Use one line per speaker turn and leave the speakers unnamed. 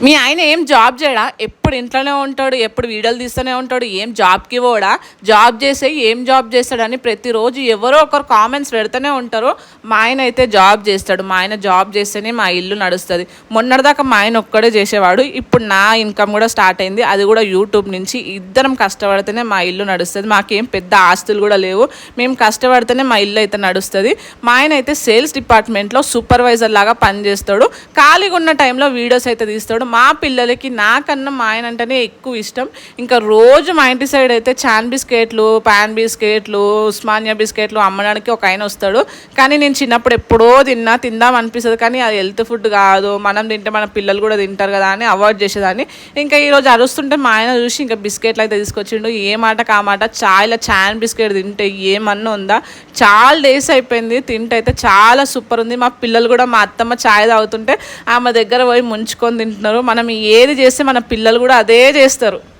మీ ఆయన ఏం జాబ్ చేయడా? ఎప్పుడు ఇంట్లోనే ఉంటాడు, ఎప్పుడు వీడియోలు తీస్తూనే ఉంటాడు. ఏం జాబ్‌కి పోడా? జాబ్ చేసి ఏం జాబ్ చేస్తాడని ప్రతిరోజు ఎవరో ఒకరు కామెంట్స్ పెడుతూనే ఉంటారు. మా ఆయన అయితే జాబ్ చేస్తాడు. మా ఆయన జాబ్ చేస్తేనే మా ఇల్లు నడుస్తది. మొన్నటిదాకా మా ఆయన ఒక్కడే చేసేవాడు. ఇప్పుడు నా ఇన్‌కమ్ కూడా స్టార్ట్ అయింది. అది కూడా యూట్యూబ్ నుంచి. ఇద్దరం కష్టపడితేనే మా ఇల్లు నడుస్తది. మాకేం పెద్ద ఆస్తులు కూడా లేవు. మేము కష్టపడితేనే మా ఇల్లు అయితే నడుస్తది. మా ఆయన అయితే సేల్స్ డిపార్ట్మెంట్‌లో సూపర్వైజర్ లాగా పనిచేస్తాడు. ఖాళీగా ఉన్న టైంలో వీడియోస్ అయితే తీస్తాడు. మా పిల్లలకి నాకన్నా మా ఆయన అంటేనే ఎక్కువ ఇష్టం. ఇంకా రోజు మా ఇంటి సైడ్ అయితే చాన్ బిస్కెట్లు, పాన్ బిస్కెట్లు, ఉస్మానియా బిస్కెట్లు అమ్మడానికి ఒక ఆయన వస్తాడు. కానీ నేను చిన్నప్పుడు ఎప్పుడో తిందాం అనిపిస్తుంది, కానీ అది హెల్త్ ఫుడ్ కాదు, మనం తింటే మన పిల్లలు కూడా తింటారు కదా అని అవాయిడ్ చేసేదాన్ని. ఇంకా ఈరోజు అరుస్తుంటే మా ఆయన చూసి ఇంకా బిస్కెట్లు అయితే తీసుకొచ్చిండు. ఏ మాటకు ఆ మాట చాయ్లో చాన్ బిస్కెట్ తింటే ఏమన్నా ఉందా? చాలా డేస్ అయిపోయింది తింటే, అయితే చాలా సూపర్ ఉంది. మా పిల్లలు కూడా మా అత్తమ్మ చాయ్ తాగుతుంటే ఆమె దగ్గర పోయి ముంచుకొని తింటున్నారు. మనం ఏది చేస్తే మన పిల్లలు కూడా అదే చేస్తారు.